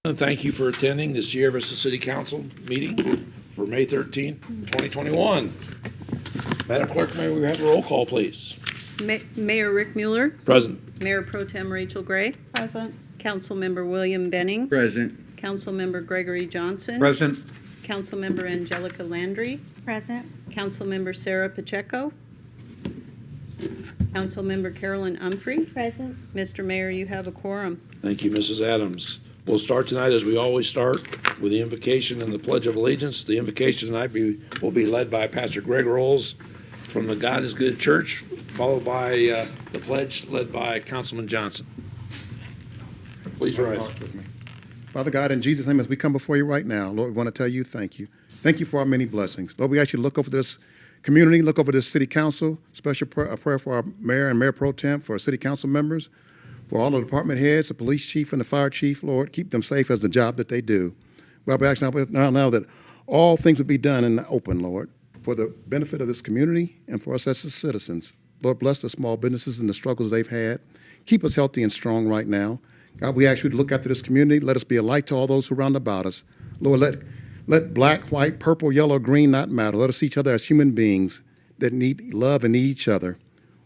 And thank you for attending the Sierra Vista City Council meeting for May 13, 2021. Madam Clerk, may we have a roll call, please? Mayor Rick Mueller. Present. Mayor Pro Tem Rachel Gray. Present. Councilmember William Benning. Present. Councilmember Gregory Johnson. Present. Councilmember Angelica Landry. Present. Councilmember Sarah Pacheco. Councilmember Carolyn Humphrey. Present. Mr. Mayor, you have a quorum. Thank you, Mrs. Adams. We'll start tonight, as we always start, with the invocation and the Pledge of Allegiance. The invocation tonight will be led by Pastor Greg Rolls from the God is Good Church, followed by the pledge led by Councilman Johnson. Please rise. With me. Father God, in Jesus' name, as we come before you right now, Lord, we want to tell you thank you. Thank you for our many blessings. Lord, we ask you to look over this community, look over this city council, special prayer for our mayor and mayor pro temp, for our city council members, for all the department heads, the police chief and the fire chief. Lord, keep them safe as the job that they do. Well, we ask now that all things would be done in the open, Lord, for the benefit of this community and for us as citizens. Lord, bless the small businesses and the struggles they've had. Keep us healthy and strong right now. God, we ask you to look after this community. Let us be a light to all those who are round about us. Lord, let black, white, purple, yellow, green not matter. Let us see each other as human beings that need love and need each other.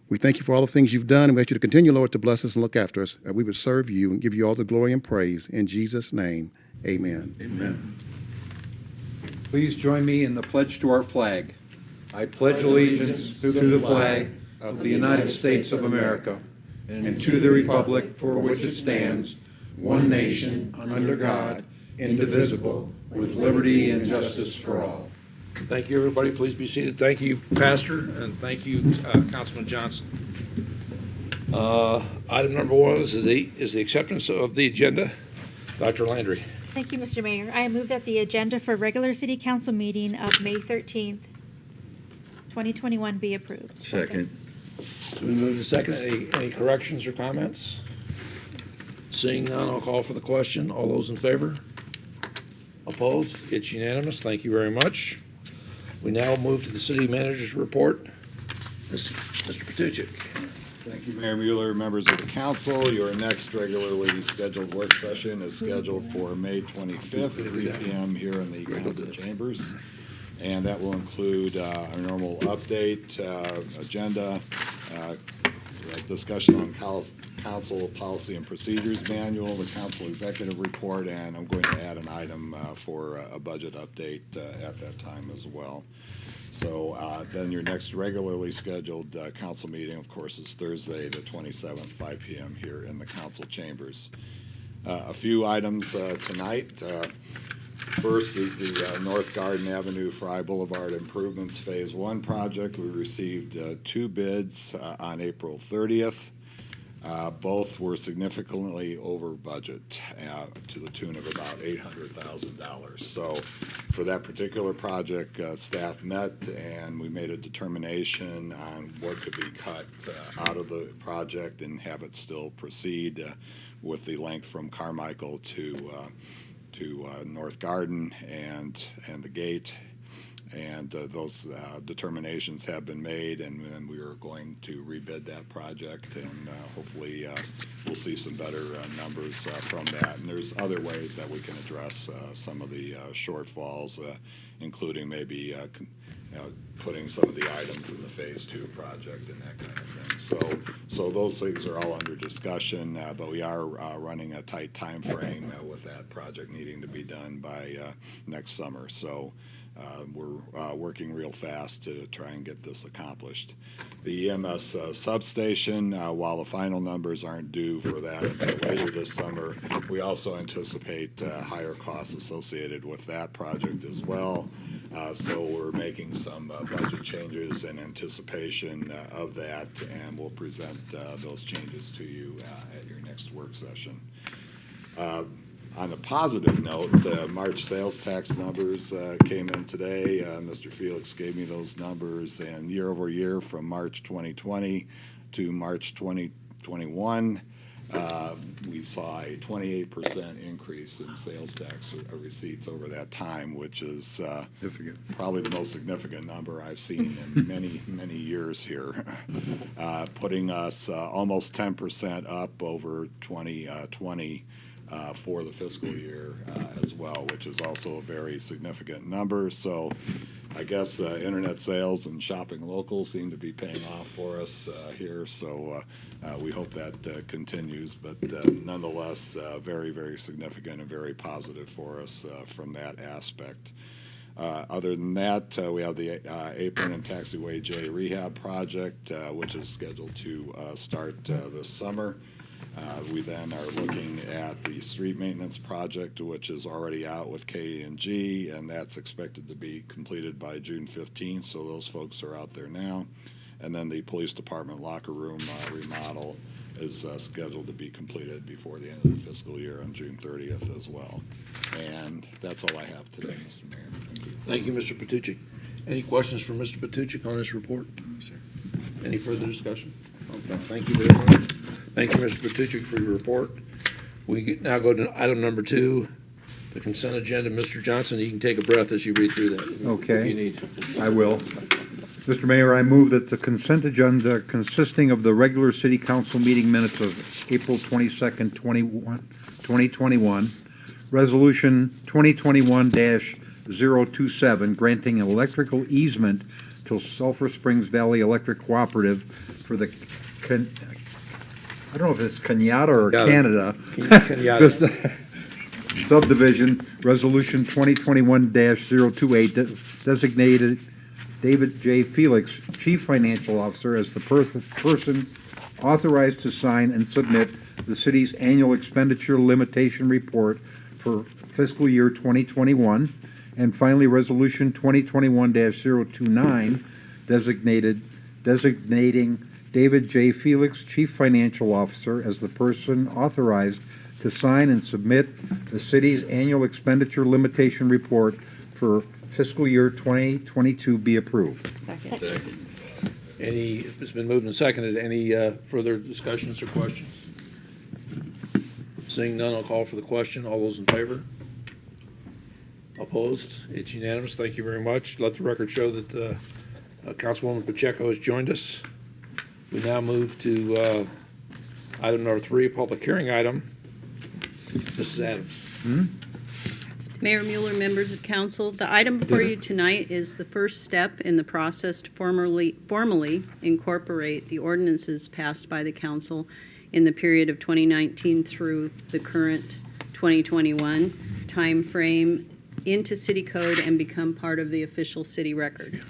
We thank you for all the things you've done, and we ask you to continue, Lord, to bless us and look after us, that we would serve you and give you all the glory and praise. In Jesus' name, amen. Amen. Please join me in the pledge to our flag. I pledge allegiance to the flag of the United States of America and to the republic for which it stands, one nation, under God, indivisible, with liberty and justice for all. Thank you, everybody. Please be seated. Thank you, Pastor, and thank you, Councilman Johnson. Item number one is the acceptance of the agenda. Dr. Landry. Thank you, Mr. Mayor. I move that the agenda for regular city council meeting of May 13th, 2021 be approved. Second. We move to second. Any corrections or comments? Seeing none, I'll call for the question. All those in favor? Opposed? It's unanimous. Thank you very much. We now move to the city manager's report. Mr. Patuchik. Thank you, Mayor Mueller, members of the council. Your next regularly scheduled work session is scheduled for May 25th, 3 p.m. here in the council chambers. And that will include our normal update, agenda, discussion on council policy and procedures manual, the council executive report, and I'm going to add an item for a budget update at that time as well. So then your next regularly scheduled council meeting, of course, is Thursday, the 27th, 5 p.m. here in the council chambers. A few items tonight. First is the North Garden Avenue Fry Boulevard Improvements Phase 1 project. We received 2 bids on April 30th. Both were significantly over budget to the tune of about $800,000. So for that particular project, staff met and we made a determination on what could be cut out of the project and have it still proceed with the length from Carmichael to North Garden and the gate. And those determinations have been made, and then we are going to rebid that project, and hopefully we'll see some better numbers from that. And there's other ways that we can address some of the shortfalls, including maybe putting some of the items in the Phase 2 project and that kind of thing. So those things are all under discussion, but we are running a tight time frame with that project needing to be done by next summer. So we're working real fast to try and get this accomplished. The EMS substation, while the final numbers aren't due for that until later this summer, we also anticipate higher costs associated with that project as well. So we're making some budget changes in anticipation of that, and we'll present those changes to you at your next work session. On a positive note, the March sales tax numbers came in today. Mr. Felix gave me those numbers, and year over year from March 2020 to March 2021, we saw a 28% increase in sales tax receipts over that time, which is probably the most significant number I've seen in many, many years here, putting us almost 10% up over 2020. for the fiscal year as well, which is also a very significant number. So I guess internet sales and shopping local seem to be paying off for us here. So we hope that continues. But nonetheless, very, very significant and very positive for us from that aspect. Other than that, we have the Apron and Taxiway J Rehab project, which is scheduled to start this summer. We then are looking at the street maintenance project, which is already out with K&G, and that's expected to be completed by June 15th, so those folks are out there now. And then the police department locker room remodel is scheduled to be completed before the end of the fiscal year on June 30th as well. And that's all I have today, Mr. Mayor. Thank you, Mr. Patucci. Any questions for Mr. Patucci on this report? Any further discussion? Okay, thank you very much. Thank you, Mr. Patucci, for your report. We now go to item number 2, the consent agenda. Mr. Johnson, you can take a breath as you read through that. Okay. If you need. I will. Mr. Mayor, I move that the consent agenda consisting of the regular city council meeting minutes of April 22nd, 2021, resolution 2021-027, granting an electrical easement to Sulphur Springs Valley Electric Cooperative for the, I don't know if it's Kenyatta or Canada. Kenyatta. Subdivision, resolution 2021-028, designated David J. Felix, Chief Financial Officer, as the person authorized to sign and submit the city's annual expenditure limitation report for fiscal year 2021. And finally, resolution 2021-029, designating David J. Felix, Chief Financial Officer, as the person authorized to sign and submit the city's annual expenditure limitation report for fiscal year 2022 be approved. Second. It's been moved and seconded. Any further discussions or questions? Seeing none, I'll call for the question. All those in favor? Opposed? It's unanimous. Thank you very much. Let the record show that Councilwoman Pacheco has joined us. We now move to item number 3, public hearing item. Mrs. Adams. Mayor Mueller, members of council, the item before you tonight is the first step in the process to formally incorporate the ordinances passed by the council in the period of 2019 through the current 2021 timeframe into city code and become part of the official city record.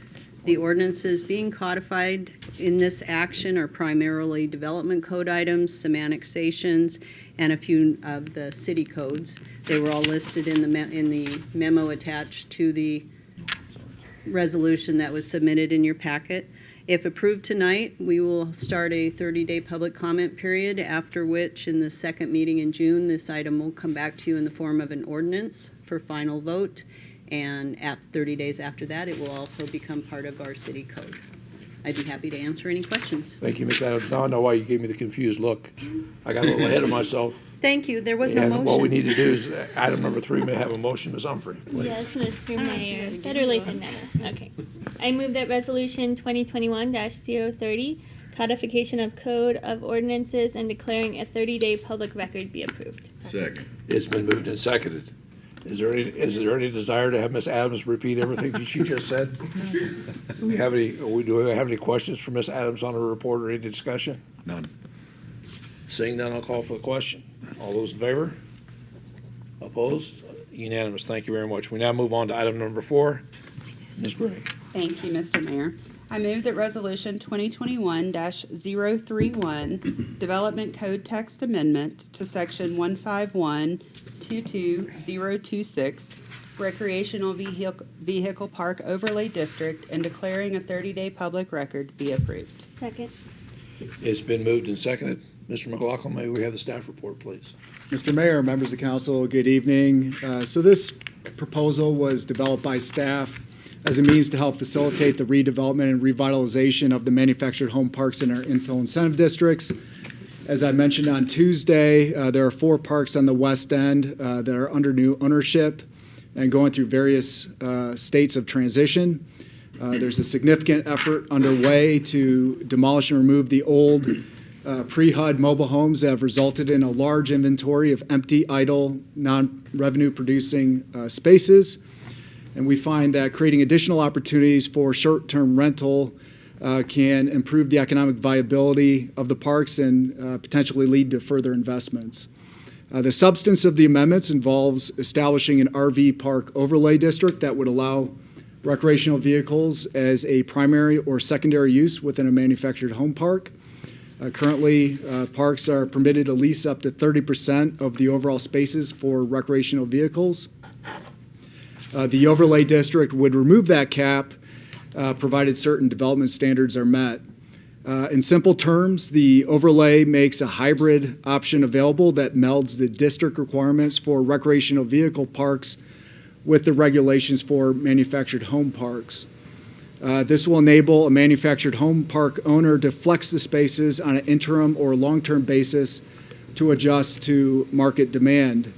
The ordinances being codified in this action are primarily development code items, some annexations, and a few of the city codes. They were all listed in the memo attached to the resolution that was submitted in your packet. If approved tonight, we will start a 30-day public comment period, after which, in the second meeting in June, this item will come back to you in the form of an ordinance for final vote. And at 30 days after that, it will also become part of our city code. I'd be happy to answer any questions. Thank you, Ms. Adams. Now I know why you gave me the confused look. I got a little ahead of myself. Thank you. There was no And motion. what we need to do is, item number 3 may have a motion. Ms. Humphrey, please. Yes, Mr. Mayor. Better late than never. Okay. I move that resolution 2021-030, codification of code of ordinances and declaring a 30-day public record be approved. Second. It's been moved and seconded. Is there any desire to have Ms. Adams repeat everything she just said? Do we have any questions for Ms. Adams on her report or any discussion? None. Seeing none, I'll call for the question. All those in favor? Opposed? Unanimous. Thank you very much. We now move on to item number 4. Ms. Gray. Thank you, Mr. Mayor. I move that Resolution 2021-031, Development Code Text Amendment to Section 151-22026, Recreational Vehicle Park Overlay District, and declaring a 30-day public record be approved. Second. It's been moved and seconded. Mr. McLaughlin, may we have the staff report, please? Mr. Mayor, members of council, good evening. So this proposal was developed by staff as a means to help facilitate the redevelopment and revitalization of the manufactured home parks in our infill incentive districts. As I mentioned on Tuesday, there are 4 parks on the west end that are under new ownership and going through various states of transition. There's a significant effort underway to demolish and remove the old pre-HUD mobile homes that have resulted in a large inventory of empty, idle, non-revenue producing spaces. And we find that creating additional opportunities for short-term rental can improve the economic viability of the parks and potentially lead to further investments. The substance of the amendments involves establishing an RV park overlay district that would allow recreational vehicles as a primary or secondary use within a manufactured home park. Currently, parks are permitted to lease up to 30% of the overall spaces for recreational vehicles. The overlay district would remove that cap provided certain development standards are met. In simple terms, the overlay makes a hybrid option available that melds the district requirements for recreational vehicle parks with the regulations for manufactured home parks. This will enable a manufactured home park owner to flex the spaces on an interim or long-term basis to adjust to market demand.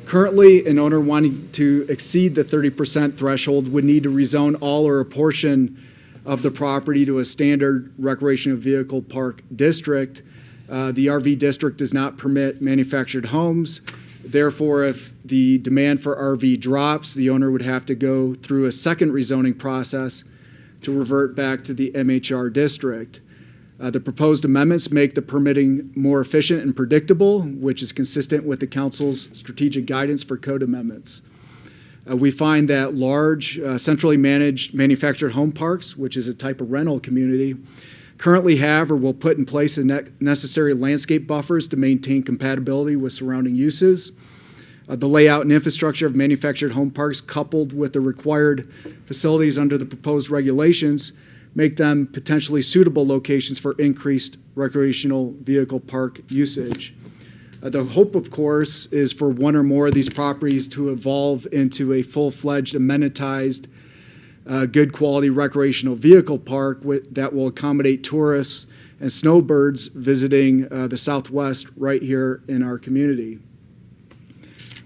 Currently, an owner wanting to exceed the 30% threshold would need to rezone all or a portion of the property to a standard recreational vehicle park district. The RV district does not permit manufactured homes. Therefore, if the demand for RV drops, the owner would have to go through a second rezoning process to revert back to the MHR district. The proposed amendments make the permitting more efficient and predictable, which is consistent with the council's strategic guidance for code amendments. We find that large, centrally managed manufactured home parks, which is a type of rental community, currently have or will put in place the necessary landscape buffers to maintain compatibility with surrounding uses. The layout and infrastructure of manufactured home parks, coupled with the required facilities under the proposed regulations, make them potentially suitable locations for increased recreational vehicle park usage. The hope, of course, is for one or more of these properties to evolve into a full-fledged, amenitized, good quality recreational vehicle park that will accommodate tourists and snowbirds visiting the Southwest right here in our community.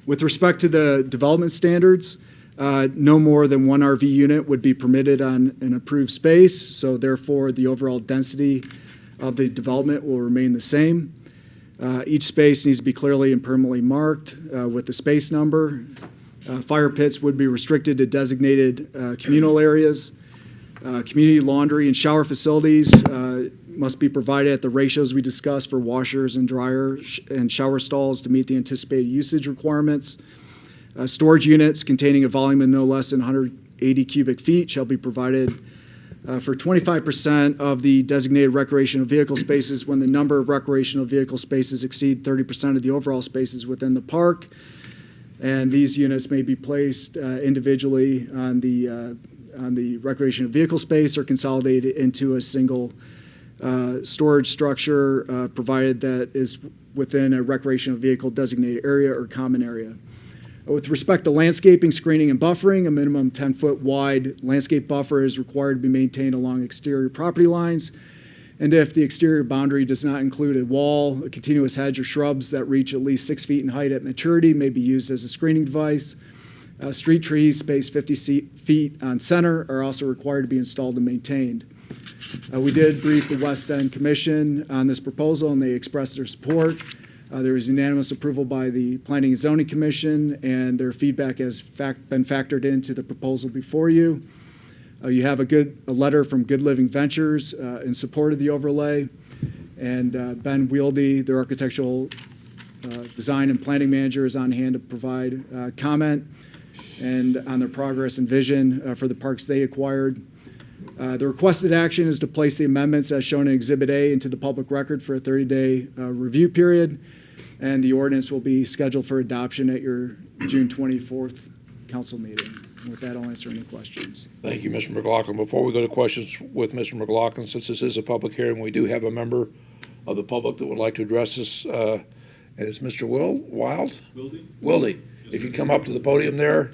With respect to the development standards, no more than one RV unit would be permitted on an approved space, so therefore the overall density of the development will remain the same. Each space needs to be clearly and permanently marked with the space number. Fire pits would be restricted to designated communal areas. Community laundry and shower facilities must be provided at the ratios we discussed for washers and dryers and shower stalls to meet the anticipated usage requirements. Storage units containing a volume of no less than 180 cubic feet shall be provided for 25% of the designated recreational vehicle spaces when the number of recreational vehicle spaces exceed 30% of the overall spaces within the park. And these units may be placed individually on the recreational vehicle space or consolidated into a single storage structure provided that is within a recreational vehicle designated area or common area. With respect to landscaping, screening, and buffering, a minimum 10-foot wide landscape buffer is required to be maintained along exterior property lines. And if the exterior boundary does not include a wall, a continuous hedge, or shrubs that reach at least 6 feet in height at maturity may be used as a screening device. Street trees spaced 50 feet on center are also required to be installed and maintained. We did brief the West End Commission on this proposal, and they expressed their support. There was unanimous approval by the Planning and Zoning Commission, and their feedback has been factored into the proposal before you. You have a letter from Good Living Ventures in support of the overlay, and Ben Wieldy, their architectural design and planning manager, is on hand to provide comment and on their progress and vision for the parks they acquired. The requested action is to place the amendments as shown in Exhibit A into the public record for a 30-day review period, and the ordinance will be scheduled for adoption at your June 24th council meeting. And with that, I'll answer any questions. Thank you, Mr. McLaughlin. Before we go to questions with Mr. McLaughlin, since this is a public hearing, we do have a member of the public that would like to address this, and it's Mr. Wild? Wildy. If you come up to the podium there,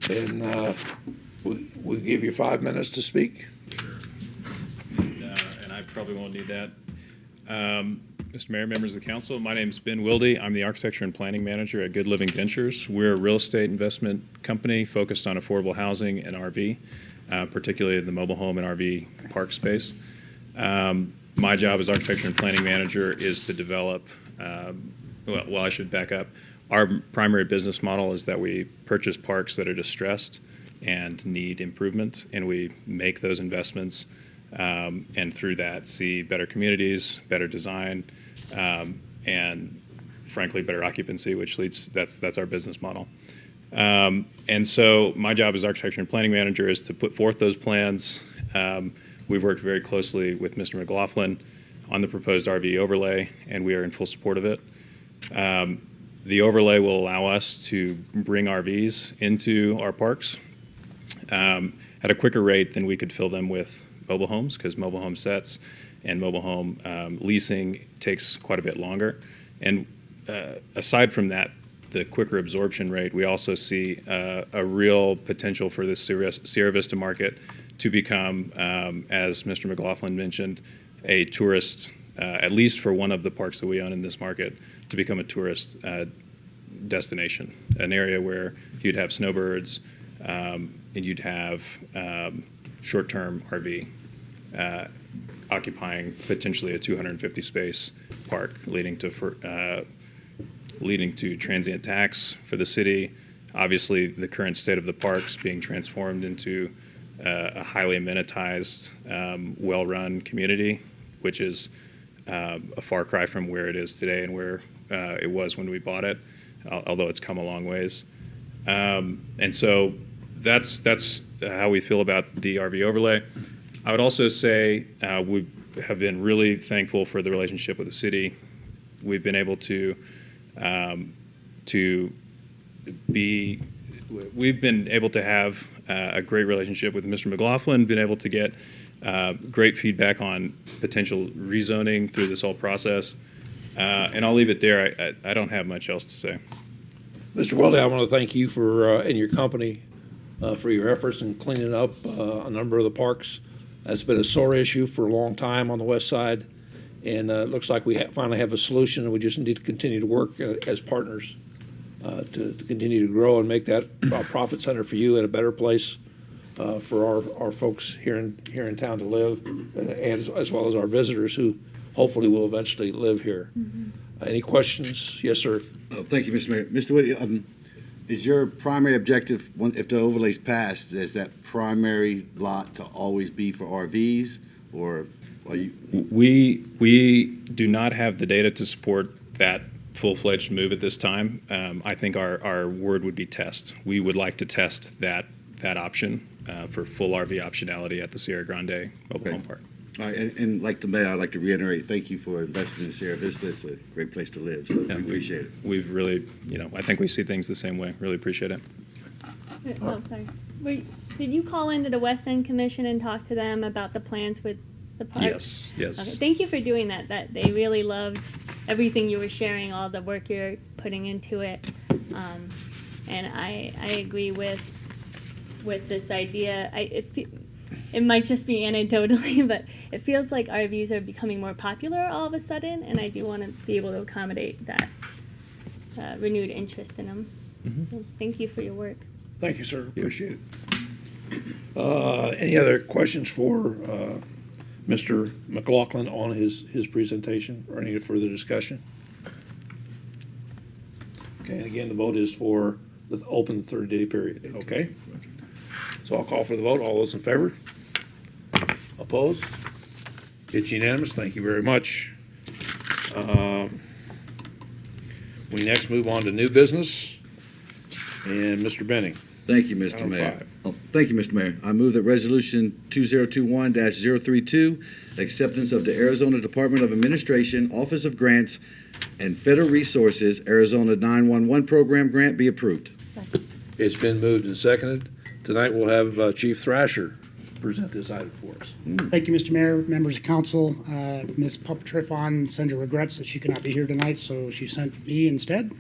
and we'll give you 5 minutes to speak. Sure. And I probably won't need that. Mr. Mayor, members of the council, my name is Ben Wildy. I'm the architecture and planning manager at Good Living Ventures. We're a real estate investment company focused on affordable housing and RV, particularly in the mobile home and RV park space. My job as architecture and planning manager is to develop, I should back up. Our primary business model is that we purchase parks that are distressed and need improvement, and we make those investments, and through that see better communities, better design, and frankly, better occupancy, which leads, that's our business model. And so my job as architecture and planning manager is to put forth those plans. We've worked very closely with Mr. McLaughlin on the proposed RV overlay, and we are in full support of it. The overlay will allow us to bring RVs into our parks at a quicker rate than we could fill them with mobile homes, because mobile home sets and mobile home leasing takes quite a bit longer. And aside from that, the quicker absorption rate, we also see a real potential for this Sierra Vista market to become, as Mr. McLaughlin mentioned, a tourist, at least for one of the parks that we own in this market, to become a tourist destination, an area where you'd have snowbirds and you'd have short-term RV occupying potentially a 250-space park, leading to transient tax for the city. Obviously, the current state of the parks being transformed into a highly amenitized, well-run community, which is a far cry from where it is today and where it was when we bought it, although it's come a long ways. And so that's how we feel about the RV overlay. I would also say we have been really thankful for the relationship with the city. We've been able to have a great relationship with Mr. McLaughlin, been able to get great feedback on potential rezoning through this whole process. And I'll leave it there. I don't have much else to say. Mr. Weldy, I want to thank you for, and your company, for your efforts in cleaning up a number of the parks. That's been a sore issue for a long time on the west side, and it looks like we finally have a solution, and we just need to continue to work as partners to continue to grow and make that a profit center for you and a better place for our folks here in town to live, and as well as our visitors who hopefully will eventually live here. Any questions? Yes, sir. Thank you, Mr. Mayor. Mr. Woody, is your primary objective, if the overlay's passed, is that primary lot to always be for RVs, or are you? We do not have the data to support that full-fledged move at this time. I think our word would be test. We would like to test that option for full RV optionality at the Sierra Grande Mobile Home Park. All right, and like the mayor, I'd like to reiterate, thank you for investing in Sierra Vista. It's a great place to live, so we appreciate it. We've really, I think we see things the same way. Really appreciate it. Oh, sorry. Did you call into the West End Commission and talk to them about the plans with the park? Yes. Okay, thank you for doing that. That they really loved everything you were sharing, all the work you're putting into it. And I agree with this idea. It might just be anecdotally, but it feels like RVs are becoming more popular all of a sudden, and I do want to be able to accommodate that renewed interest in them. So thank you for your work. Thank you, sir. Appreciate it. Any other questions for Mr. McLaughlin on his presentation, or any further discussion? Okay, and again, the vote is for the open 30-day period, okay? So I'll call for the vote. All those in favor? Opposed? It's unanimous. Thank you very much. We next move on to new business. And Mr. Benning. Thank you, Mr. Item Mayor. 5. Thank you, Mr. Mayor. I move that Resolution 2021-032, acceptance of the Arizona Department of Administration, Office of Grants, and Federal Resources Arizona 911 Program Grant be approved. It's been moved and seconded. Tonight we'll have Chief Thrasher present this item for us. Thank you, Mr. Mayor, members of council. Ms. Pup-Triffon sends her regrets that she could not be here tonight, so she sent me instead.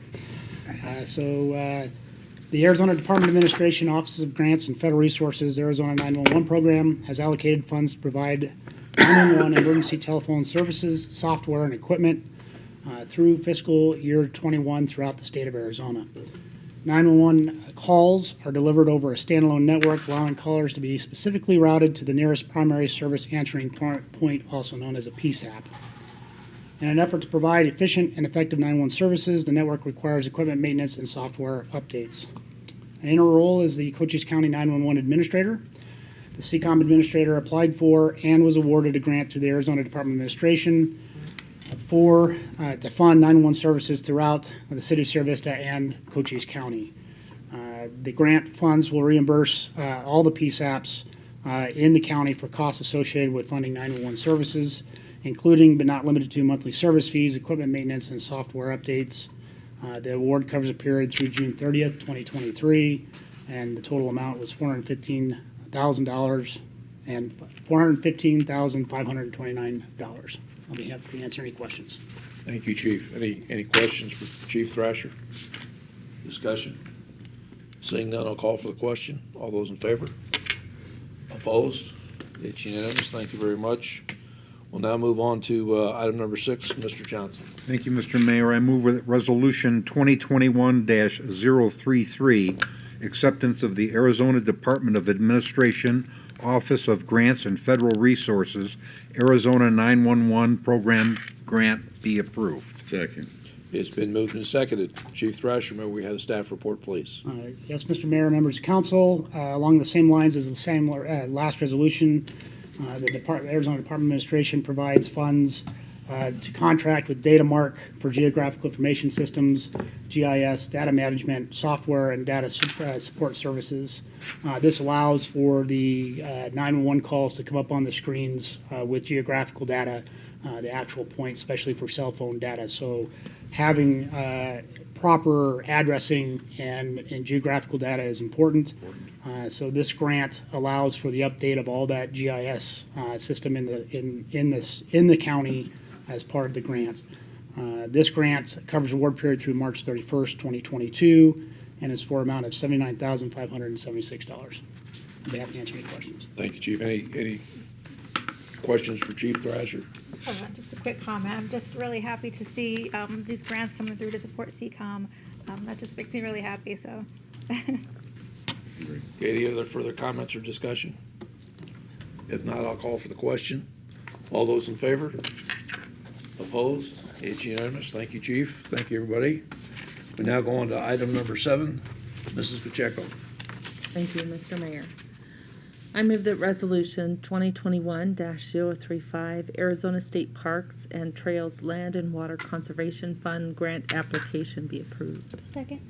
The Arizona Department of Administration, Offices of Grants, and Federal Resources Arizona 911 Program has allocated funds to provide 911 emergency telephone services, software, and equipment through fiscal year 21 throughout the state of Arizona. 911 calls are delivered over a standalone network, allowing callers to be specifically routed to the nearest primary service answering point, also known as a PSAP. In an effort to provide efficient and effective 911 services, the network requires equipment maintenance and software updates. In her role as the Cochise County 911 Administrator, the CCOM Administrator applied for and was awarded a grant through the Arizona Department of Administration to fund 911 services throughout the city of Sierra Vista and Cochise County. The grant funds will reimburse all the PSAPs in the county for costs associated with funding 911 services, including but not limited to monthly service fees, equipment maintenance, and software updates. The award covers a period through June 30th, 2023, and the total amount was $415,000 and $415,529. I'll be happy to answer any questions. Thank you, Chief. Any questions for Chief Thrasher? Discussion? Seeing none, I'll call for the question. All those in favor? Opposed? It's unanimous. Thank you very much. We'll now move on to item number 6, Mr. Johnson. Thank you, Mr. Mayor. I move with Resolution 2021-033, acceptance of the Arizona Department of Administration, Office of Grants and Federal Resources, Arizona 911 Program Grant be approved. Second. It's been moved and seconded. Chief Thrasher, may we have the staff report, please? Yes, Mr. Mayor, members of council, along the same lines as the same last resolution, the Arizona Department of Administration provides funds to contract with DataMark for geographical information systems, GIS, data management, software, and data support services. This allows for the 911 calls to come up on the screens with geographical data, the actual point, especially for cell phone data. So having proper addressing and geographical data is important. So this grant allows for the update of all that GIS system in the county as part of the grant. This grant covers award period through March 31st, 2022, and is for an amount of $79,576. I'd be happy to answer any questions. Thank you, Chief. Any questions for Chief Thrasher? Just a quick comment. I'm just really happy to see these grants coming through to support CCOM. That just makes me really happy, so. Okay, any other further comments or discussion? If not, I'll call for the question. All those in favor? Opposed? It's unanimous. Thank you, Chief. Thank you, everybody. We now go on to item number 7. Mrs. Pacheco. Thank you, Mr. Mayor. I move that Resolution 2021-035 Arizona State Parks and Trails Land and Water Conservation Fund grant application be approved. Second.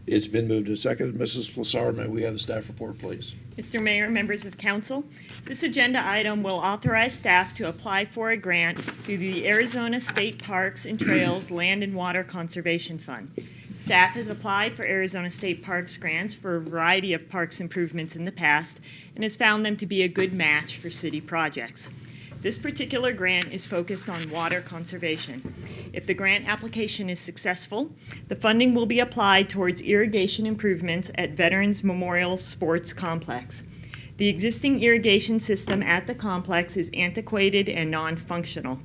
It's been moved and seconded. Mrs. Flassar, may we have the staff report, please? Mr. Mayor, members of council, this agenda item will authorize staff to apply for a grant through the Arizona State Parks and Trails Land and Water Conservation Fund. Staff has applied for Arizona State Parks grants for a variety of parks improvements in the past and has found them to be a good match for city projects. This particular grant is focused on water conservation. If the grant application is successful, the funding will be applied towards irrigation improvements at Veterans Memorial Sports Complex. The existing irrigation system at the complex is antiquated and non-functional.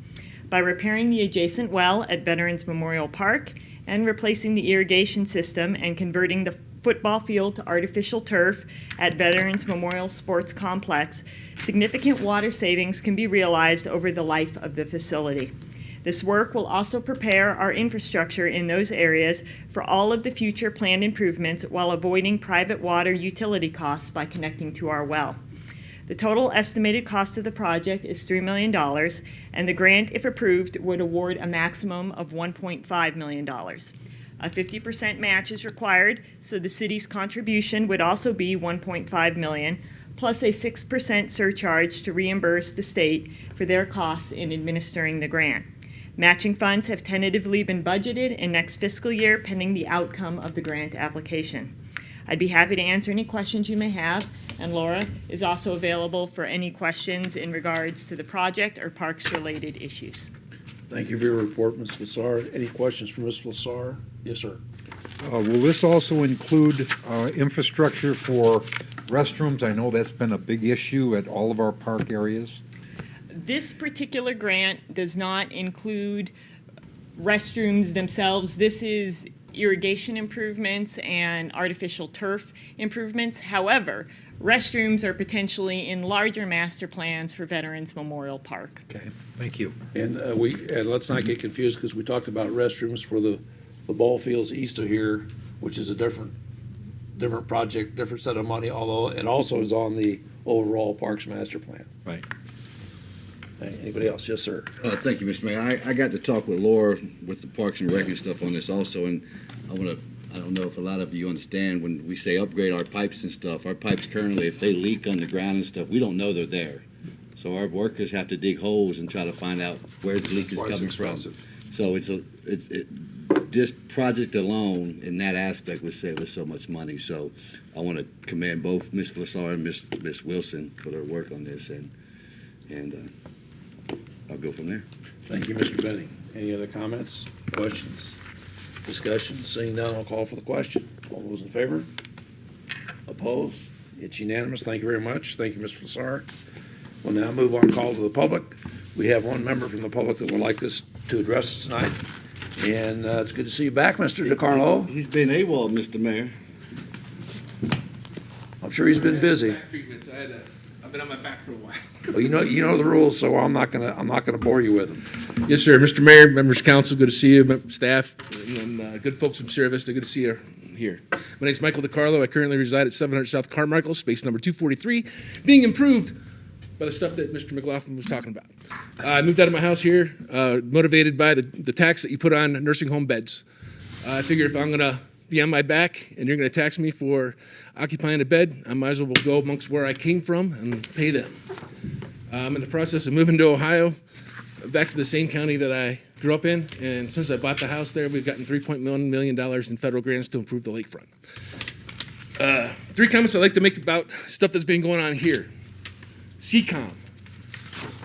By repairing the adjacent well at Veterans Memorial Park and replacing the irrigation system and converting the football field to artificial turf at Veterans Memorial Sports Complex, significant water savings can be realized over the life of the facility. This work will also prepare our infrastructure in those areas for all of the future planned improvements while avoiding private water utility costs by connecting to our well. The total estimated cost of the project is $3 million, and the grant, if approved, would award a maximum of $1.5 million. A 50% match is required, so the city's contribution would also be $1.5 million, plus a 6% surcharge to reimburse the state for their costs in administering the grant. Matching funds have tentatively been budgeted in next fiscal year pending the outcome of the grant application. I'd be happy to answer any questions you may have, and Laura is also available for any questions in regards to the project or parks-related issues. Thank you for your report, Ms. Flassar. Any questions for Ms. Flassar? Yes, sir. Will this also include infrastructure for restrooms? I know that's been a big issue at all of our park areas. This particular grant does not include restrooms themselves. This is irrigation improvements and artificial turf improvements. However, restrooms are potentially in larger master plans for Veterans Memorial Park. Okay, thank you. And let's not get confused, because we talked about restrooms for the ball fields east of here, which is a different project, different set of money, although it also is on the overall Parks Master Plan. Right. Anybody else? Yes, sir. Thank you, Mr. Mayor. I got to talk with Laura with the Parks and Rec and stuff on this also, and I don't know if a lot of you understand when we say upgrade our pipes and stuff, our pipes currently, if they leak on the ground and stuff, we don't know they're there. So our workers have to dig holes and try to find out where the leak is coming from. So this project alone in that aspect would save us so much money. So I want to commend both Ms. Flassar and Ms. Wilson for their work on this, and I'll go from there. Thank you, Mr. Benning. Any other comments, questions, discussion? Seeing none, I'll call for the question. All those in favor? Opposed? It's unanimous. Thank you very much. Thank you, Ms. Flassar. We'll now move on call to the public. We have one member from the public that would like us to address us tonight. And it's good to see you back, Mr. DiCarlo. He's been AWOL, Mr. Mayor. I'm sure he's been busy. Back treatments. I've been on my back for a while. Well, you know the rules, so I'm not gonna bore you with them. Yes, sir. Mr. Mayor, members of council, good to see you, staff, and good folks from Sierra Vista. Good to see you here. My name is Michael DiCarlo. I currently reside at 700 South Carmichael, space number 243, being improved by the stuff that Mr. McLaughlin was talking about. I moved out of my house here, motivated by the tax that you put on nursing home beds. I figure if I'm gonna be on my back and you're gonna tax me for occupying a bed, I might as well go amongst where I came from and pay them. I'm in the process of moving to Ohio, back to the same county that I grew up in, and since I bought the house there, we've gotten $3.1 million in federal grants to improve the lakefront. 3 comments I'd like to make about stuff that's been going on here. CCOM.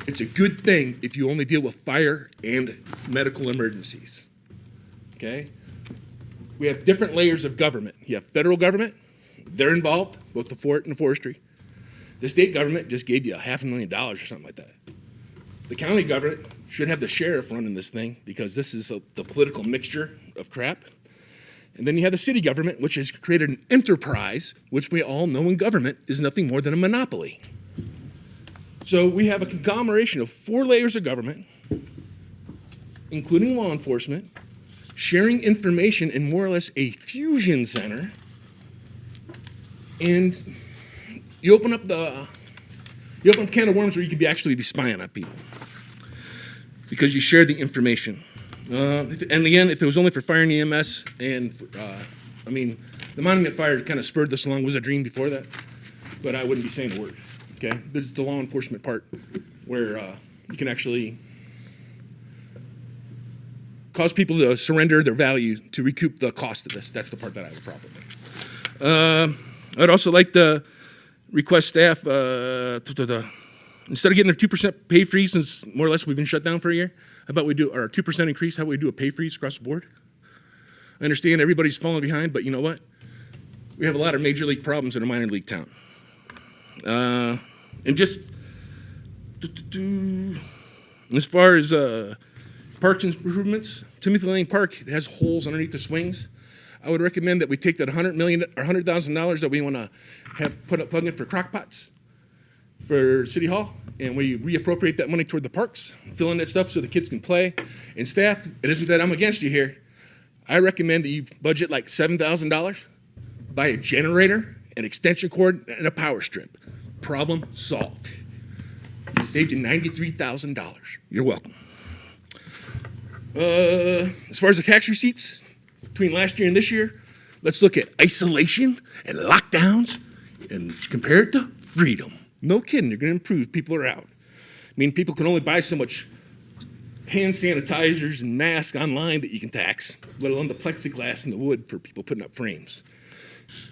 It's a good thing if you only deal with fire and medical emergencies. Okay? We have different layers of government. You have federal government, they're involved, both the fort and the forestry. The state government just gave you $500,000 or something like that. The county government should have the sheriff running this thing because this is the political mixture of crap. And then you have the city government, which has created an enterprise, which we all know in government is nothing more than a monopoly. So we have a conglomeration of 4 layers of government, including law enforcement, sharing information in more or less a fusion center, and you open up a can of worms where you could actually be spying on people because you share the information. And again, if it was only for fire and EMS, and the Monument Fire kind of spurred this along, was a dream before that, but I wouldn't be saying a word. Okay, this is the law enforcement part where you can actually cause people to surrender their value to recoup the cost of this. That's the part that I have a problem with. I'd also like to request staff, instead of getting their 2% pay freeze, since more or less we've been shut down for a year, how about we do our 2% increase, how about we do a pay freeze across the board? I understand everybody's falling behind, but you know what? We have a lot of major league problems in a minor league town. And just as far as parks improvements, Timothy Lane Park has holes underneath the swings. I would recommend that we take that $100,000 that we want to have plug in for crock pots for City Hall, and we reappropriate that money toward the parks, fill in that stuff so the kids can play. And staff, it isn't that I'm against you here. I recommend that you budget like $7,000, buy a generator, an extension cord, and a power strip. Problem solved. Saved you $93,000. You're welcome. As far as the tax receipts, between last year and this year, let's look at isolation and lockdowns and compare it to freedom. No kidding, you're going to improve. People are out. I mean, people can only buy so much hand sanitizers and masks online that you can tax, let alone the plexiglass and the wood for people putting up frames.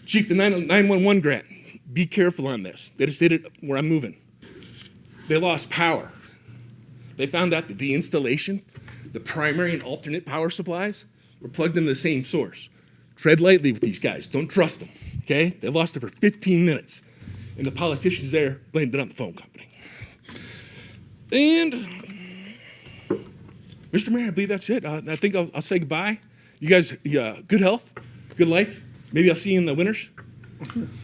Chief, the 911 grant, be careful on this. They just did it where I'm moving. They lost power. They found out that the installation, the primary and alternate power supplies were plugged into the same source. Tread lightly with these guys. Don't trust them, okay? They lost it for 15 minutes. And the politicians there blamed it on the phone company. And, Mr. Mayor, I believe that's it. I think I'll say goodbye. You guys, good health, good life. Maybe I'll see you in the winters.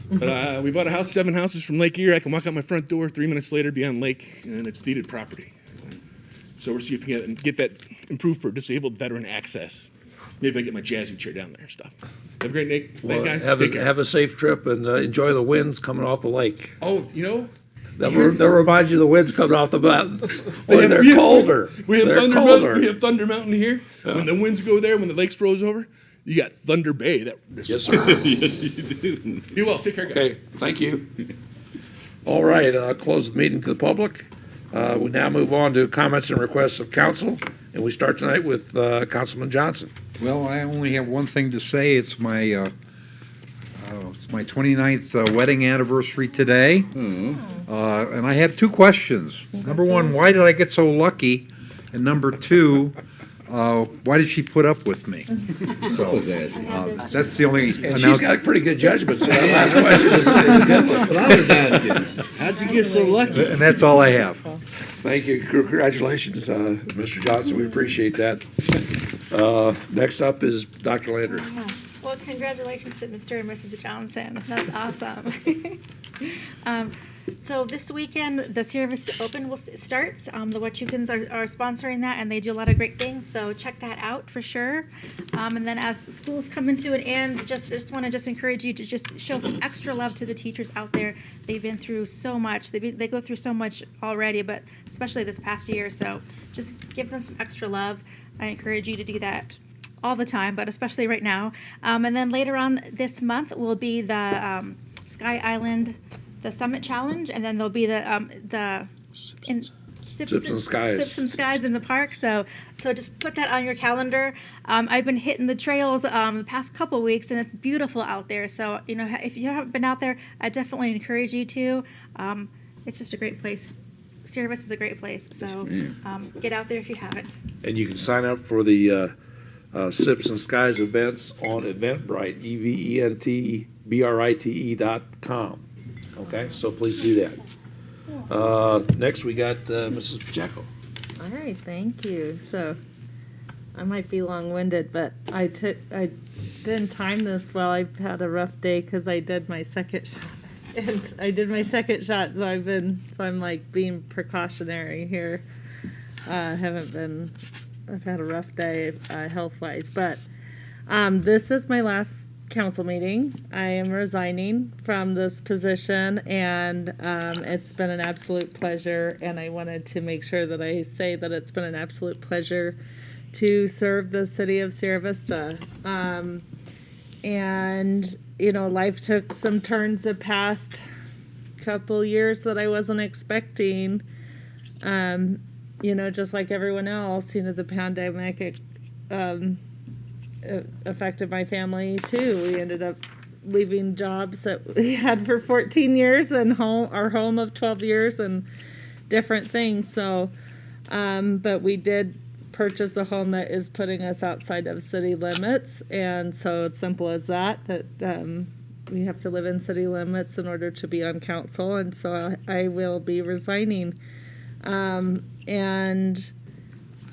But we bought a house, 7 houses from Lake Erie. I can walk out my front door, 3 minutes later, be on lake, and it's deeded property. So we'll see if we can get that improved for disabled veteran access. Maybe I get my jazzy chair down there and stuff. Have a great night, Well, guys. have, Take a, care. have a safe trip and enjoy the winds coming off the lake. Oh, you know, They'll remind you of the winds coming off the mountains. Boy, they're we have- colder. We have They're Thunder colder. Mountain. We have Thunder Mountain here. Yeah. When the winds go there, when the lakes froze over, you got Thunder Bay. Yes, sir. Be well. Take care, guys. Okay, thank you. All right, close the meeting to the public. We now move on to comments and requests of council, and we start tonight with Councilman Johnson. Well, I only have one thing to say. It's my 29th wedding anniversary today. And I have 2 questions. Number 1, why did I get so lucky? And number 2, why did she put up with me? So that's the only And she's got announcement. pretty good judgment, so that last question is a good one. But I was asking, how'd you get so lucky? And that's all I have. Thank you. Congratulations, Mr. Johnson. We appreciate that. Next up is Dr. Landry. Well, congratulations to Mr. and Mrs. Johnson. That's awesome. So this weekend, the Sierra Vista Open starts. The Wachukans are sponsoring that, and they do a lot of great things. So check that out for sure. And then as the school's coming to an end, just want to encourage you to just show some extra love to the teachers out there. They've been through so much. They go through so much already, but especially this past year. So just give them some extra love. I encourage you to do that all the time, but especially right now. And then later on this month will be the Sky Island, the Summit Challenge, and then there'll be the Sips and Skies. Sips and Skies in the park. So just put that on your calendar. I've been hitting the trails the past couple weeks, and it's beautiful out there. So if you haven't been out there, I definitely encourage you to. It's just a great place. Sierra Vista is a great place. So get out there if you haven't. And you can sign up for the Sips and Skies events on Eventbrite, eventbrite.com. Okay, so please do that. Next, we got Mrs. Pacheco. All right, thank you. So I might be long-winded, but I didn't time this well. I've had a rough day because I did my second shot. And I did my second shot, so I'm like being precautionary here. I've had a rough day health-wise, but this is my last council meeting. I am resigning from this position, and it's been an absolute pleasure, and I wanted to make sure that I say that it's been an absolute pleasure to serve the city of Sierra Vista. And life took some turns the past couple years that I wasn't expecting. Just like everyone else, the pandemic affected my family too. We ended up leaving jobs that we had for 14 years and our home of 12 years and different things. So, but we did purchase a home that is putting us outside of city limits, and so it's simple as that we have to live in city limits in order to be on council, and so I will be resigning. And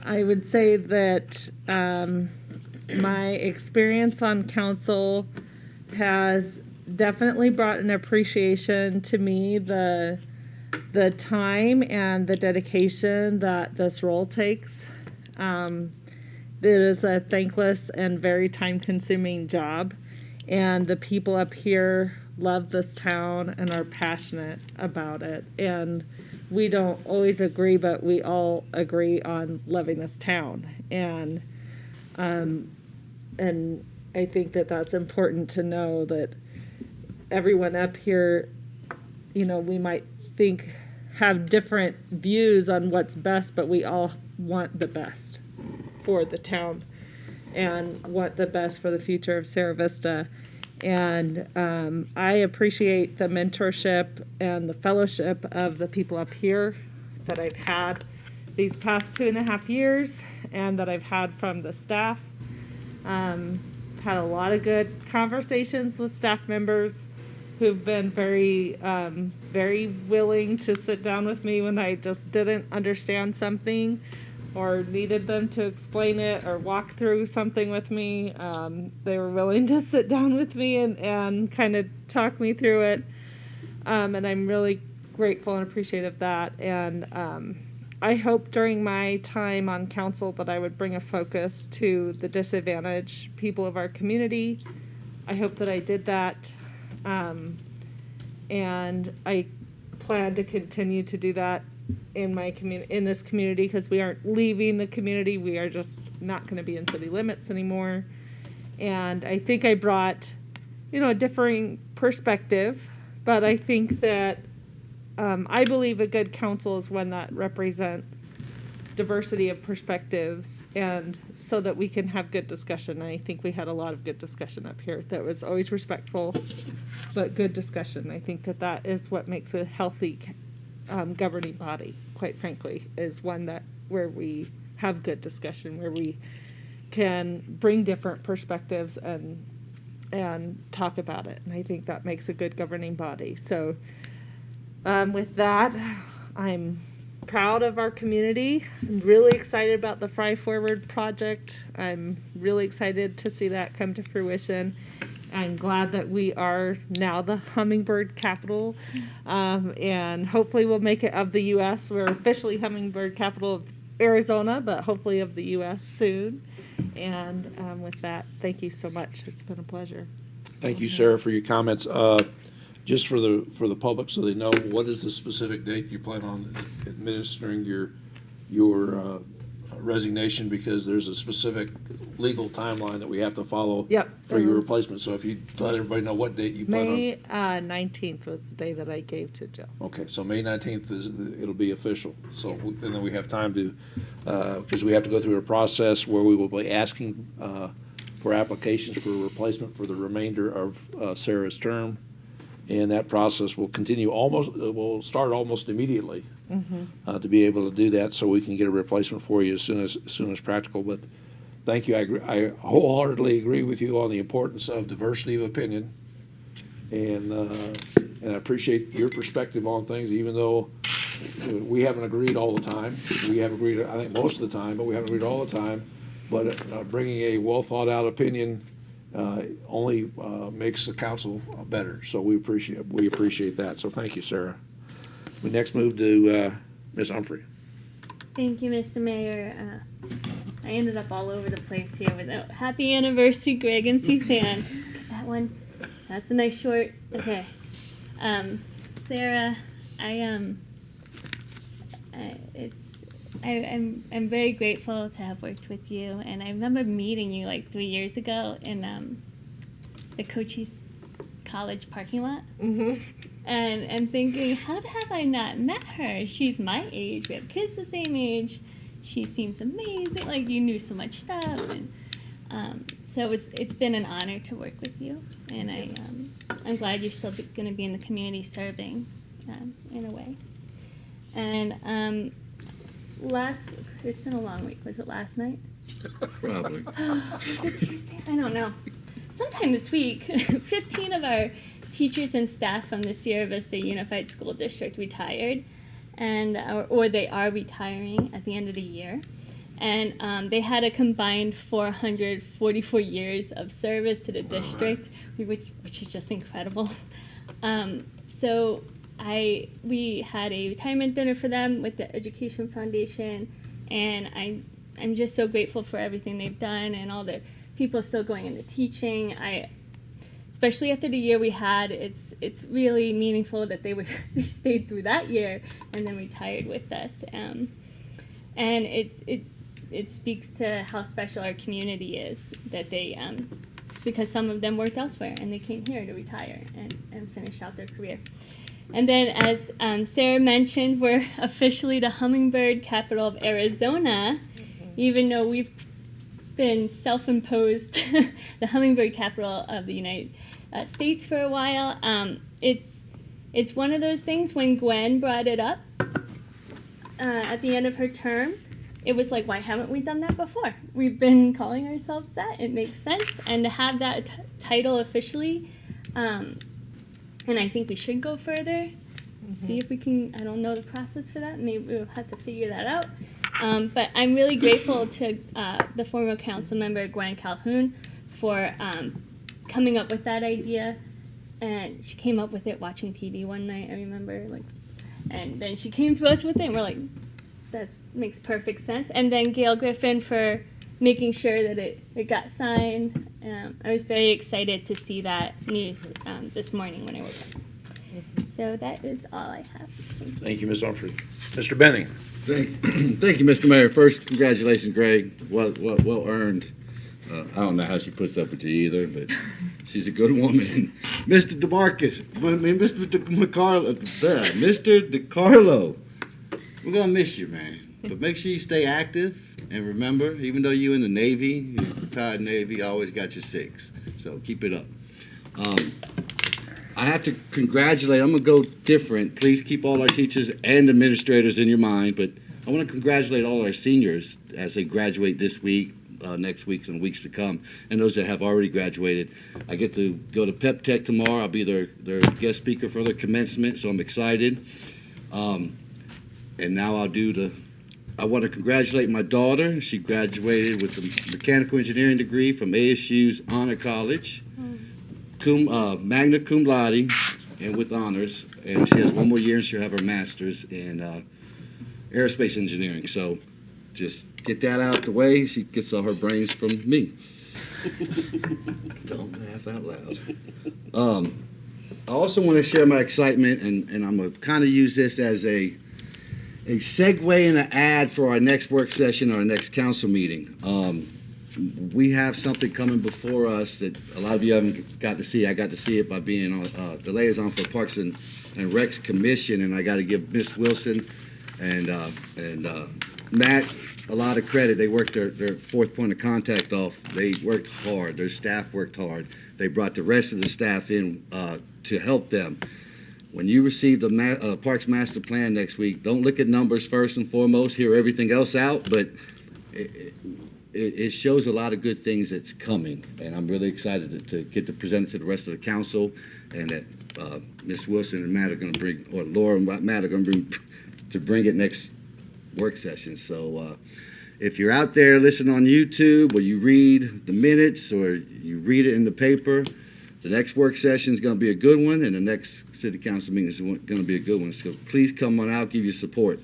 I would say that my experience on council has definitely brought an appreciation to me, the time and the dedication that this role takes. It is a thankless and very time-consuming job, and the people up here love this town and are passionate about it. And we don't always agree, but we all agree on loving this town. And I think that that's important to know, that everyone up here, we might have different views on what's best, but we all want the best for the town and want the best for the future of Sierra Vista. And I appreciate the mentorship and the fellowship of the people up here that I've had these past 2.5 years, and that I've had from the staff. Had a lot of good conversations with staff members who've been very willing to sit down with me when I just didn't understand something, or needed them to explain it or walk through something with me, they were willing to sit down with me and kind of talk me through it. And I'm really grateful and appreciative of that. And I hope during my time on council that I would bring a focus to the disadvantaged people of our community. I hope that I did that. And I plan to continue to do that in my in this community, because we aren't leaving the community. We are just not going to be in city limits anymore. And I think I brought, a differing perspective, but I think that I believe a good council is one that represents diversity of perspectives, and so that we can have good discussion. And I think we had a lot of good discussion up here that was always respectful, but good discussion. I think that is what makes a healthy governing body, quite frankly, is one that where we have good discussion, where we can bring different perspectives and talk about it. And I think that makes a good governing body. So with that, I'm proud of our community. I'm really excited about the Fry Forward project. I'm really excited to see that come to fruition. I'm glad that we are now the hummingbird capital, and hopefully we'll make it of the U.S. We're officially hummingbird capital of Arizona, but hopefully of the U.S. soon. And with that, thank you so much. It's been a pleasure. Thank you, Sarah, for your comments. Just for the public, so they know, what is the specific date you plan on administering your resignation? Because there's a specific legal timeline that we have to follow. Yep, For your replacement. So if you let everybody know what date you plan on. May 19th was the day that I gave to Jill. Okay, so May 19th it'll be official. So and then we have time to, because we have to go through a process where we will be asking for applications for a replacement for the remainder of Sarah's term. And that process will continue will start almost immediately to be able to do that, so we can get a replacement for you as soon as practical. But thank you. I wholeheartedly agree with you on the importance of diversity of opinion, and I appreciate your perspective on things, even though we haven't agreed all the time. We have agreed, I think, most of the time, but we haven't agreed all the time. But bringing a well thought out opinion only makes the council better. So we appreciate that. So thank you, Sarah. We next move to Ms. Humphrey. Thank you, Mr. Mayor. I ended up all over the place here with happy anniversary, Greg and Suzanne. That one, that's a nice short. Okay. Sarah, I'm very grateful to have worked with you, and I remember meeting you like 3 years ago in the Cochise College parking lot. And thinking, how have I not met her? She's my age. We have kids the same age. She seems amazing. Like, you knew so much stuff, and so it's been an honor to work with you. And I'm glad you're still going to be in the community serving in a way. And it's been a long week. Was it last night? Probably. Was it Tuesday? I don't know. Sometime this week, 15 of our teachers and staff from the Sierra Vista Unified School District retired, or they are retiring at the end of the year. And they had a combined 444 years of service to the district, which is just incredible. So we had a retirement dinner for them with the Education Foundation, and I'm just so grateful for everything they've done and all the people still going into teaching. Especially after the year we had, it's really meaningful that they stayed through that year and then retired with us. And it speaks to how special our community is that they because some of them worked elsewhere and they came here to retire and finish out their career. And then, as Sarah mentioned, we're officially the hummingbird capital of Arizona, even though we've been self-imposed the hummingbird capital of the United States for a while. It's one of those things. When Gwen brought it up at the end of her term, it was like, why haven't we done that before? We've been calling ourselves that. It makes sense. And to have that title officially, and I think we should go further, see if we can. I don't know the process for that. Maybe we'll have to figure that out. But I'm really grateful to the former council member Gwen Calhoun for coming up with that idea. And she came up with it watching TV one night, I remember, and then she came to us with it, and we're like, that makes perfect sense. And then Gail Griffin for making sure that it got signed. I was very excited to see that news this morning when I woke up. So that is all I have. Thank you, Ms. Humphrey. Mr. Benning. Thank you, Mr. Mayor. First, congratulations, Greg. Well earned. I don't know how she puts up with you either, but she's a good woman. Mr. Mr. DeCarlo, we're gonna miss you, man. But make sure you stay active, and remember, even though you're in the Navy, you're retired Navy, you always got your 6. So keep it up. I have to congratulate, I'm gonna go different. Please keep all our teachers and administrators in your mind, but I wanna congratulate all our seniors as they graduate this week, next week, and weeks to come, and those that have already graduated. I get to go to Pep Tech tomorrow. I'll be their guest speaker for their commencement, so I'm excited. And now I want to congratulate my daughter. She graduated with a mechanical engineering degree from ASU's Honor College, magna cum laude, and with honors. And she has one more year, and she'll have her master's in aerospace engineering. So just get that out the way. She gets all her brains from me. Don't laugh out loud. I also want to share my excitement, and I'm going to kind of use this as a segue and an ad for our next work session, our next council meeting. We have something coming before us that a lot of you haven't got to see. I got to see it by being on the liaison for Parks and Recs Commission, and I got to give Miss Wilson and Matt a lot of credit. They worked their fourth point of contact off. They worked hard. Their staff worked hard. They brought the rest of the staff in to help them. When you receive the Parks Master Plan next week, don't look at numbers first and foremost, hear everything else out, but it shows a lot of good things that's coming, and I'm really excited to get to present it to the rest of the council, and that Ms. Wilson and Matt are going to bring, or Laura and Matt are going to bring it next work session. So if you're out there listening on YouTube, or you read the minutes, or you read it in the paper, the next work session is going to be a good one, and the next city council meeting is going to be a good one. So please come on out, give your support.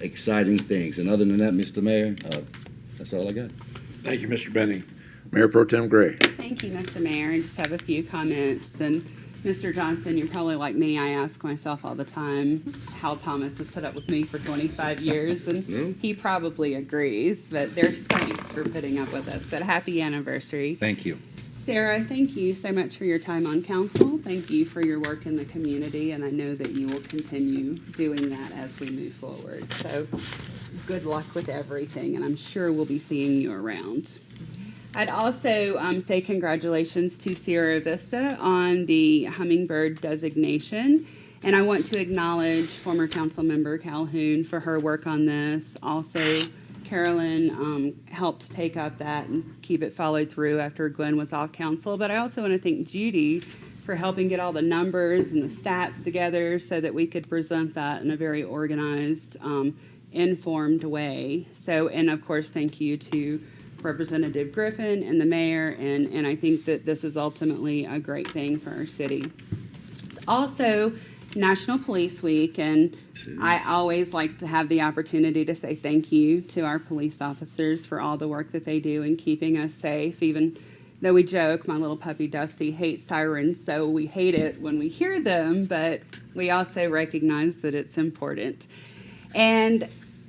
Exciting things. And other than that, Mr. Mayor, that's all I got. Thank you, Mr. Benning. Mayor Pro Tem Gray. Thank you, Mr. Mayor. I just have a few comments. And Mr. Johnson, you're probably like me. I ask myself all the time how Thomas has put up with me for 25 years, and he probably agrees. But there's thanks for putting up with us. But happy anniversary. Thank you. Sarah, thank you so much for your time on council. Thank you for your work in the community, and I know that you will continue doing that as we move forward. So good luck with everything, and I'm sure we'll be seeing you around. I'd also say congratulations to Sierra Vista on the Hummingbird designation, and I want to acknowledge former council member Calhoun for her work on this. Also, Carolyn helped take up that and keep it followed through after Gwen was off council. But I also want to thank Judy for helping get all the numbers and the stats together so that we could present that in a very organized, informed way. So, and of course, thank you to Representative Griffin and the mayor, and I think that this is ultimately a great thing for our city. It's also National Police Week, and I always like to have the opportunity to say thank you to our police officers for all the work that they do in keeping us safe, even though we joke, my little puppy Dusty hates sirens, so we hate it when we hear them, but we also recognize that it's important. And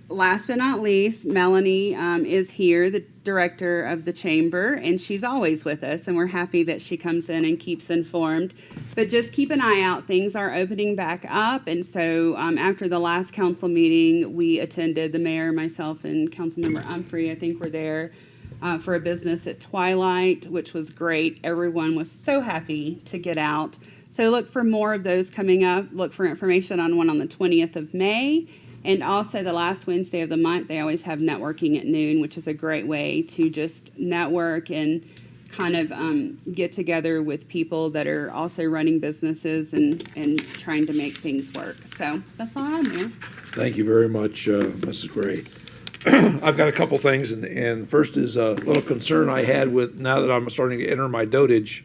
last but not least, Melanie is here, the director of the chamber, and she's always with us, and we're happy that she comes in and keeps informed. But just keep an eye out. Things are opening back up, and so after the last council meeting, we attended, the mayor, myself, and Councilmember Humphrey, I think, were there for a business at Twilight, which was great. Everyone was so happy to get out. So look for more of those coming up. Look for information on one on the 20th of May. And also the last Wednesday of the month, they always have networking at noon, which is a great way to just network and kind of get together with people that are also running businesses and trying to make things work. So that's all I'm here. Thank you very much, Mrs. Gray. I've got a couple things, and first is a little concern I had with, now that I'm starting to enter my dotage.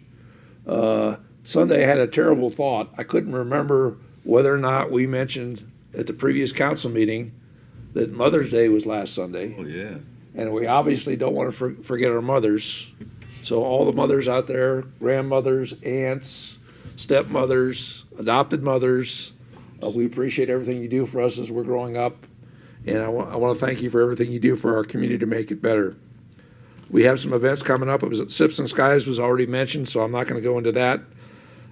Sunday I had a terrible thought. I couldn't remember whether or not we mentioned at the previous council meeting that Mother's Day was last Sunday. Oh, yeah. And we obviously don't want to forget our mothers. So all the mothers out there, grandmothers, aunts, stepmothers, adopted mothers, we appreciate everything you do for us as we're growing up. And I want to thank you for everything you do for our community to make it better. We have some events coming up. It was Sips and Skies was already mentioned, so I'm not going to go into that.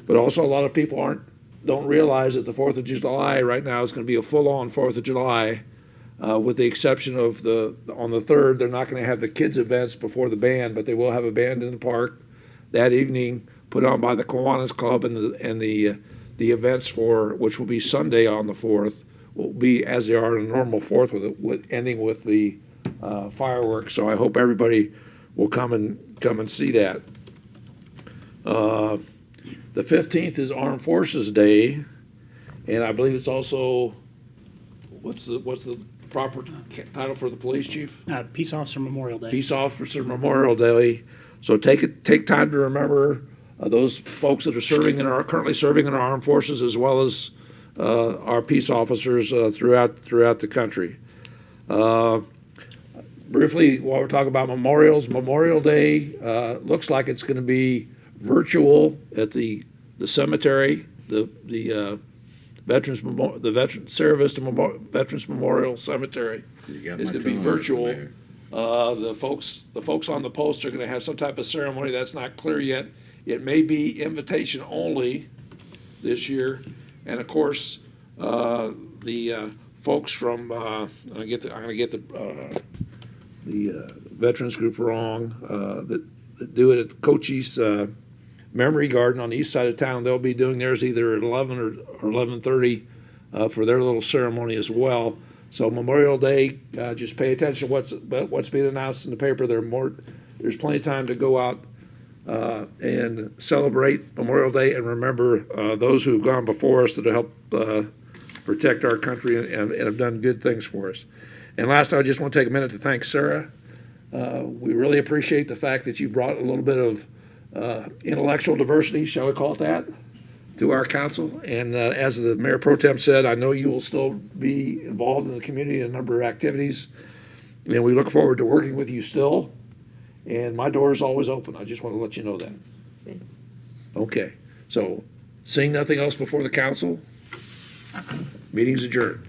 But also a lot of people don't realize that the 4th of July right now is going to be a full-on 4th of July. With the exception of on the 3rd, they're not going to have the kids' events before the band, but they will have a band in the park that evening, put on by the Kiwanis Club, and the events which will be Sunday on the 4th, will be as they are on a normal 4th, with ending with the fireworks. So I hope everybody will come and see that. The 15th is Armed Forces Day, and I believe it's also what's the proper title for the police chief? Peace Officer Memorial Day. Peace Officer Memorial Day. So take time to remember those folks that are currently serving in our armed forces, as well as our peace officers throughout the country. Briefly, while we're talking about Memorial Day looks like it's going to be virtual at the cemetery, the Veterans Memorial Cemetery is going to be virtual. The folks on the post are going to have some type of ceremony. That's not clear yet. It may be invitation only this year, and of course, the folks from I'm going to get the veterans group wrong that do it at Cochise Memory Garden on the east side of town. They'll be doing theirs either at 11 or 11:30 for their little ceremony as well. So Memorial Day, just pay attention to what's being announced in the paper. There's plenty of time to go out and celebrate Memorial Day and remember those who've gone before us that have helped protect our country and have done good things for us. And last, I just want to take a minute to thank Sarah. We really appreciate the fact that you brought a little bit of intellectual diversity, shall we call it that, to our council. And as the Mayor Pro Tem said, I know you will still be involved in the community in a number of activities. And we look forward to working with you still. And my door is always open. I just want to let you know that. Okay. So, seeing nothing else before the council, meeting's adjourned.